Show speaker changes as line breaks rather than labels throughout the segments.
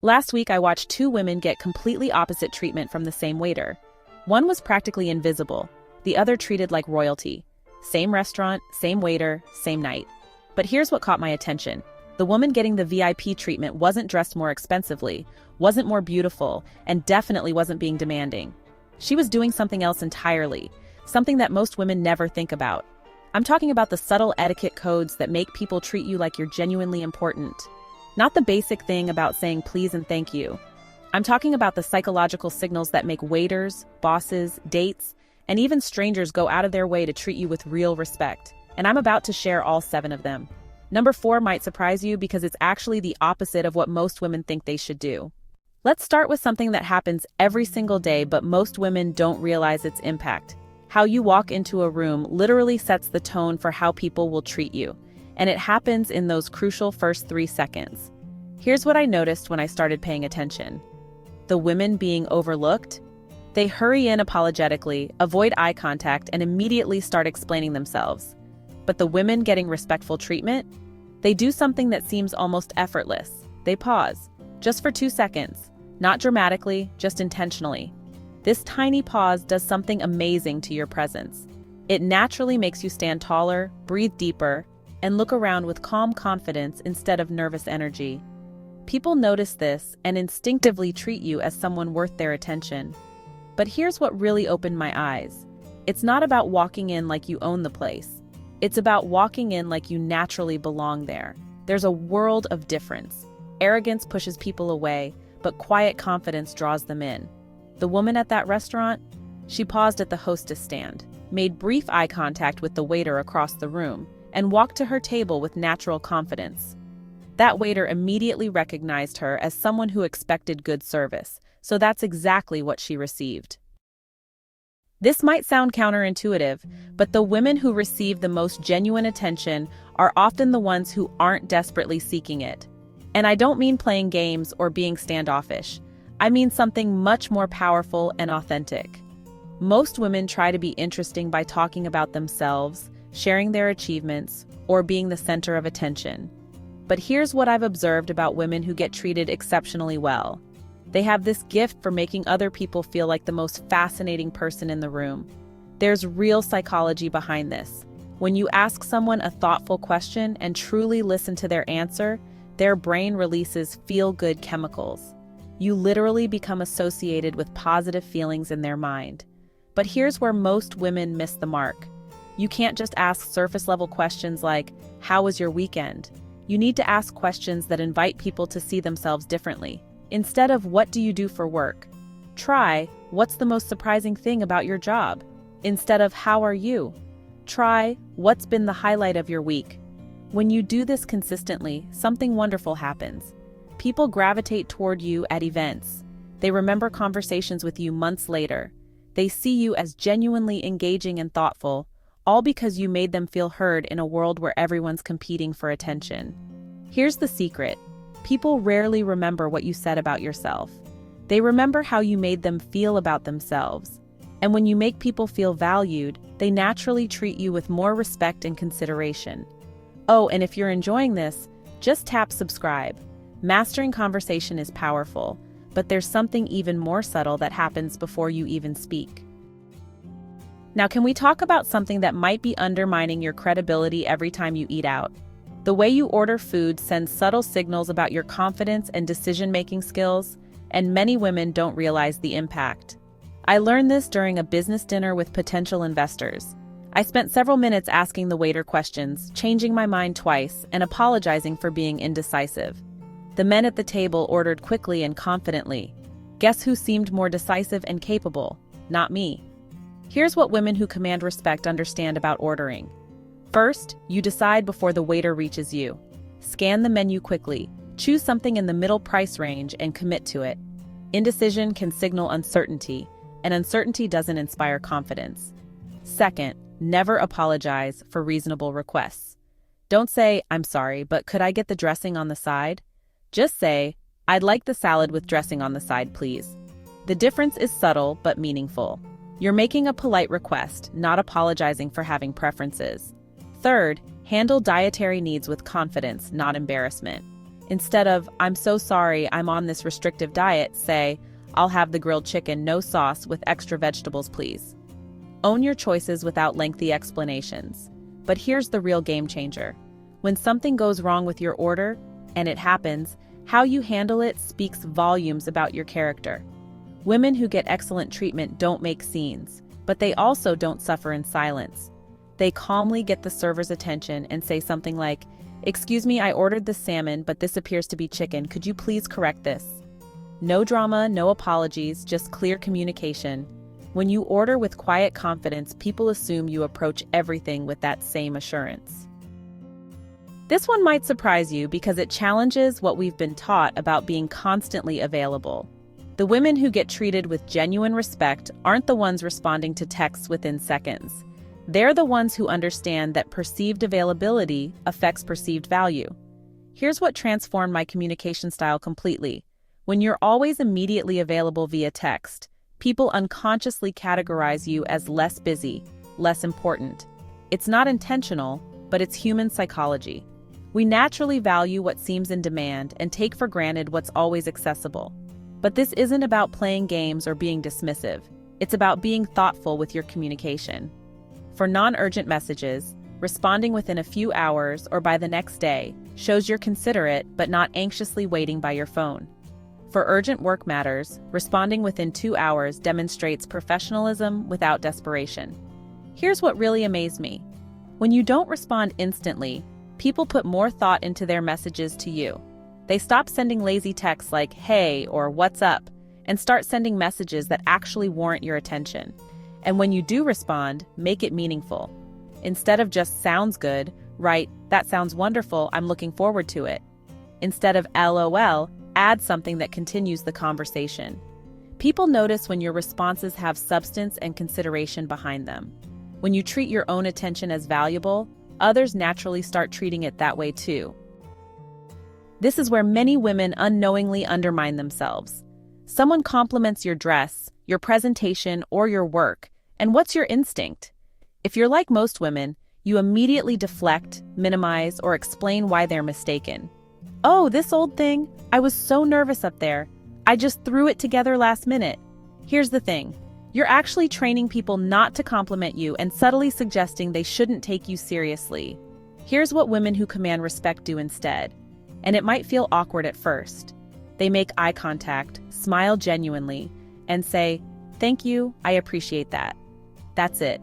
Last week, I watched two women get completely opposite treatment from the same waiter. One was practically invisible, the other treated like royalty. Same restaurant, same waiter, same night. But here's what caught my attention. The woman getting the VIP treatment wasn't dressed more expensively, wasn't more beautiful, and definitely wasn't being demanding. She was doing something else entirely, something that most women never think about. I'm talking about the subtle etiquette codes that make people treat you like you're genuinely important. Not the basic thing about saying please and thank you. I'm talking about the psychological signals that make waiters, bosses, dates, and even strangers go out of their way to treat you with real respect. And I'm about to share all 7 of them. Number 4 might surprise you because it's actually the opposite of what most women think they should do. Let's start with something that happens every single day, but most women don't realize its impact. How you walk into a room literally sets the tone for how people will treat you. And it happens in those crucial first 3 seconds. Here's what I noticed when I started paying attention. The women being overlooked? They hurry in apologetically, avoid eye contact, and immediately start explaining themselves. But the women getting respectful treatment? They do something that seems almost effortless. They pause, just for 2 seconds. Not dramatically, just intentionally. This tiny pause does something amazing to your presence. It naturally makes you stand taller, breathe deeper, and look around with calm confidence instead of nervous energy. People notice this and instinctively treat you as someone worth their attention. But here's what really opened my eyes. It's not about walking in like you own the place. It's about walking in like you naturally belong there. There's a world of difference. Arrogance pushes people away, but quiet confidence draws them in. The woman at that restaurant? She paused at the hostess stand, made brief eye contact with the waiter across the room, and walked to her table with natural confidence. That waiter immediately recognized her as someone who expected good service, so that's exactly what she received. This might sound counterintuitive, but the women who receive the most genuine attention are often the ones who aren't desperately seeking it. And I don't mean playing games or being standoffish. I mean something much more powerful and authentic. Most women try to be interesting by talking about themselves, sharing their achievements, or being the center of attention. But here's what I've observed about women who get treated exceptionally well. They have this gift for making other people feel like the most fascinating person in the room. There's real psychology behind this. When you ask someone a thoughtful question and truly listen to their answer, their brain releases feel-good chemicals. You literally become associated with positive feelings in their mind. But here's where most women miss the mark. You can't just ask surface-level questions like, "How was your weekend?" You need to ask questions that invite people to see themselves differently. Instead of, "What do you do for work?" Try, "What's the most surprising thing about your job?" Instead of, "How are you?" Try, "What's been the highlight of your week?" When you do this consistently, something wonderful happens. People gravitate toward you at events. They remember conversations with you months later. They see you as genuinely engaging and thoughtful, all because you made them feel heard in a world where everyone's competing for attention. Here's the secret. People rarely remember what you said about yourself. They remember how you made them feel about themselves. And when you make people feel valued, they naturally treat you with more respect and consideration. Oh, and if you're enjoying this, just tap subscribe. Mastering conversation is powerful, but there's something even more subtle that happens before you even speak. Now, can we talk about something that might be undermining your credibility every time you eat out? The way you order food sends subtle signals about your confidence and decision-making skills, and many women don't realize the impact. I learned this during a business dinner with potential investors. I spent several minutes asking the waiter questions, changing my mind twice, and apologizing for being indecisive. The men at the table ordered quickly and confidently. Guess who seemed more decisive and capable? Not me. Here's what women who command respect understand about ordering. First, you decide before the waiter reaches you. Scan the menu quickly, choose something in the middle price range, and commit to it. Indecision can signal uncertainty, and uncertainty doesn't inspire confidence. Second, never apologize for reasonable requests. Don't say, "I'm sorry, but could I get the dressing on the side?" Just say, "I'd like the salad with dressing on the side, please." The difference is subtle but meaningful. You're making a polite request, not apologizing for having preferences. Third, handle dietary needs with confidence, not embarrassment. Instead of, I'm so sorry, I'm on this restrictive diet, say, I'll have the grilled chicken, no sauce, with extra vegetables, please. Own your choices without lengthy explanations. But here's the real game changer. When something goes wrong with your order, and it happens, how you handle it speaks volumes about your character. Women who get excellent treatment don't make scenes, but they also don't suffer in silence. They calmly get the server's attention and say something like, "Excuse me, I ordered the salmon, but this appears to be chicken. Could you please correct this?" No drama, no apologies, just clear communication. When you order with quiet confidence, people assume you approach everything with that same assurance. This one might surprise you because it challenges what we've been taught about being constantly available. The women who get treated with genuine respect aren't the ones responding to texts within seconds. They're the ones who understand that perceived availability affects perceived value. Here's what transformed my communication style completely. When you're always immediately available via text, people unconsciously categorize you as less busy, less important. It's not intentional, but it's human psychology. We naturally value what seems in demand and take for granted what's always accessible. But this isn't about playing games or being dismissive. It's about being thoughtful with your communication. For non-urgent messages, responding within a few hours or by the next day shows you're considerate but not anxiously waiting by your phone. For urgent work matters, responding within 2 hours demonstrates professionalism without desperation. Here's what really amazed me. When you don't respond instantly, people put more thought into their messages to you. They stop sending lazy texts like, "Hey," or "What's up?" and start sending messages that actually warrant your attention. And when you do respond, make it meaningful. Instead of just "sounds good," write, "That sounds wonderful, I'm looking forward to it." Instead of "LOL," add something that continues the conversation. People notice when your responses have substance and consideration behind them. When you treat your own attention as valuable, others naturally start treating it that way too. This is where many women unknowingly undermine themselves. Someone compliments your dress, your presentation, or your work, and what's your instinct? If you're like most women, you immediately deflect, minimize, or explain why they're mistaken. "Oh, this old thing? I was so nervous up there. I just threw it together last minute." Here's the thing. You're actually training people not to compliment you and subtly suggesting they shouldn't take you seriously. Here's what women who command respect do instead. And it might feel awkward at first. They make eye contact, smile genuinely, and say, "Thank you, I appreciate that." That's it.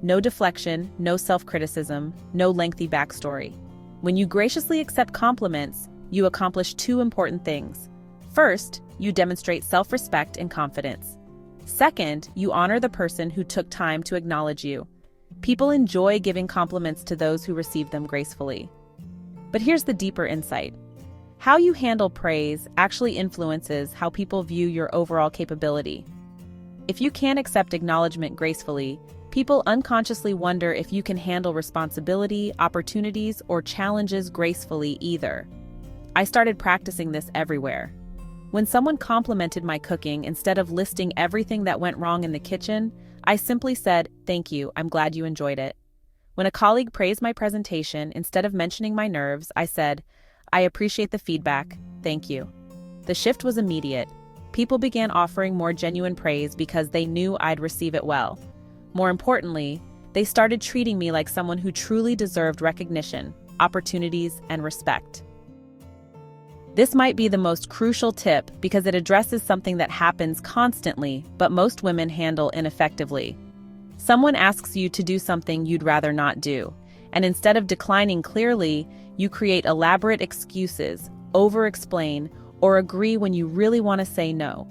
No deflection, no self-criticism, no lengthy backstory. When you graciously accept compliments, you accomplish 2 important things. First, you demonstrate self-respect and confidence. Second, you honor the person who took time to acknowledge you. People enjoy giving compliments to those who receive them gracefully. But here's the deeper insight. How you handle praise actually influences how people view your overall capability. If you can't accept acknowledgement gracefully, people unconsciously wonder if you can handle responsibility, opportunities, or challenges gracefully either. I started practicing this everywhere. When someone complimented my cooking, instead of listing everything that went wrong in the kitchen, I simply said, "Thank you, I'm glad you enjoyed it." When a colleague praised my presentation, instead of mentioning my nerves, I said, "I appreciate the feedback, thank you." The shift was immediate. People began offering more genuine praise because they knew I'd receive it well. More importantly, they started treating me like someone who truly deserved recognition, opportunities, and respect. This might be the most crucial tip because it addresses something that happens constantly, but most women handle ineffectively. Someone asks you to do something you'd rather not do, and instead of declining clearly, you create elaborate excuses, over-explain, or agree when you really want to say no.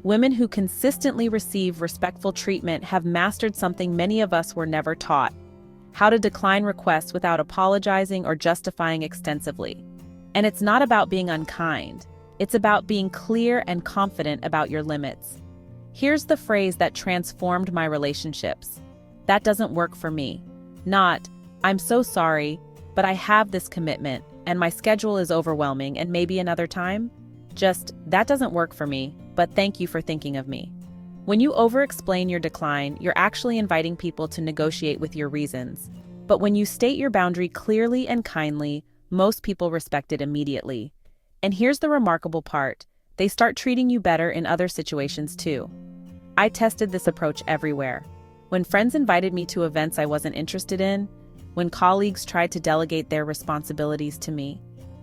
Women who consistently receive respectful treatment have mastered something many of us were never taught: how to decline requests without apologizing or justifying extensively. And it's not about being unkind. It's about being clear and confident about your limits. Here's the phrase that transformed my relationships. "That doesn't work for me." Not, "I'm so sorry, but I have this commitment, and my schedule is overwhelming and maybe another time." Just, "That doesn't work for me, but thank you for thinking of me." When you over-explain your decline, you're actually inviting people to negotiate with your reasons. But when you state your boundary clearly and kindly, most people respect it immediately. And here's the remarkable part. They start treating you better in other situations too. I tested this approach everywhere. When friends invited me to events I wasn't interested in, when colleagues tried to delegate their responsibilities to me,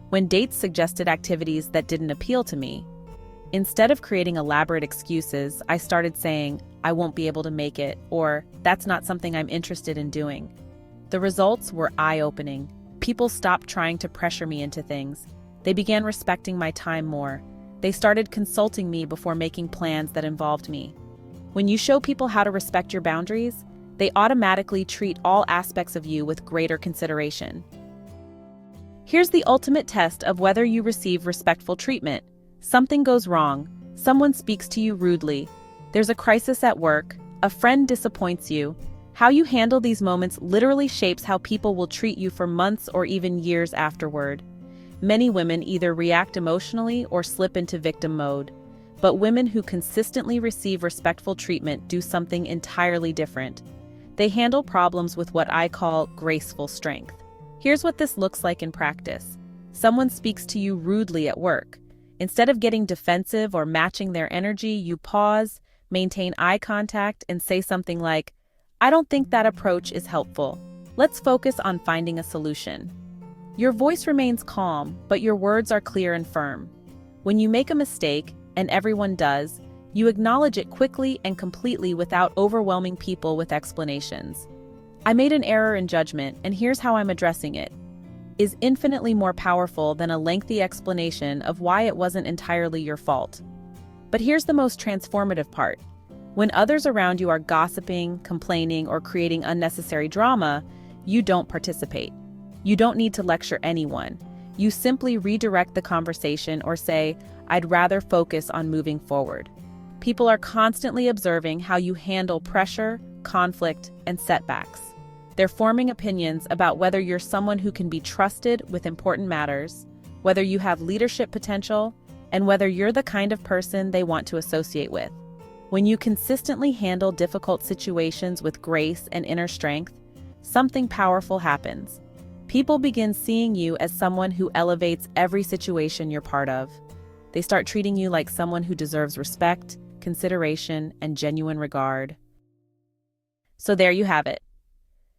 when dates suggested activities that didn't appeal to me. Instead of creating elaborate excuses, I started saying, "I won't be able to make it," or "That's not something I'm interested in doing." The results were eye-opening. People stopped trying to pressure me into things. They began respecting my time more. They started consulting me before making plans that involved me. When you show people how to respect your boundaries, they automatically treat all aspects of you with greater consideration. Here's the ultimate test of whether you receive respectful treatment. Something goes wrong. Someone speaks to you rudely. There's a crisis at work. A friend disappoints you. How you handle these moments literally shapes how people will treat you for months or even years afterward. Many women either react emotionally or slip into victim mode. But women who consistently receive respectful treatment do something entirely different. They handle problems with what I call graceful strength. Here's what this looks like in practice. Someone speaks to you rudely at work. Instead of getting defensive or matching their energy, you pause, maintain eye contact, and say something like, "I don't think that approach is helpful. Let's focus on finding a solution." Your voice remains calm, but your words are clear and firm. When you make a mistake, and everyone does, you acknowledge it quickly and completely without overwhelming people with explanations. "I made an error in judgment, and here's how I'm addressing it," is infinitely more powerful than a lengthy explanation of why it wasn't entirely your fault. But here's the most transformative part. When others around you are gossiping, complaining, or creating unnecessary drama, you don't participate. You don't need to lecture anyone. You simply redirect the conversation or say, "I'd rather focus on moving forward." People are constantly observing how you handle pressure, conflict, and setbacks. They're forming opinions about whether you're someone who can be trusted with important matters, whether you have leadership potential, and whether you're the kind of person they want to associate with. When you consistently handle difficult situations with grace and inner strength, something powerful happens. People begin seeing you as someone who elevates every situation you're part of. They start treating you like someone who deserves respect, consideration, and genuine regard. So there you have it.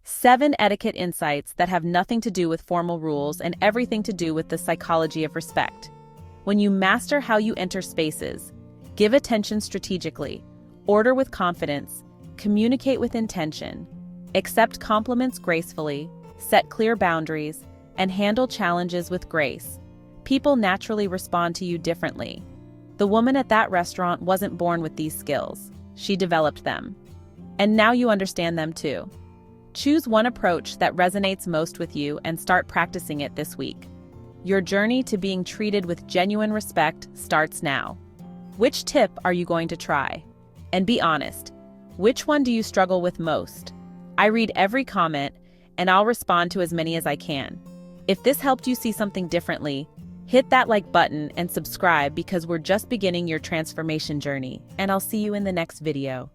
7 etiquette insights that have nothing to do with formal rules and everything to do with the psychology of respect. When you master how you enter spaces, give attention strategically, order with confidence, communicate with intention, accept compliments gracefully, set clear boundaries, and handle challenges with grace, people naturally respond to you differently. The woman at that restaurant wasn't born with these skills. She developed them. And now you understand them too. Choose one approach that resonates most with you and start practicing it this week. Your journey to being treated with genuine respect starts now. Which tip are you going to try? And be honest, which one do you struggle with most? I read every comment, and I'll respond to as many as I can. If this helped you see something differently, hit that like button and subscribe because we're just beginning your transformation journey, and I'll see you in the next video.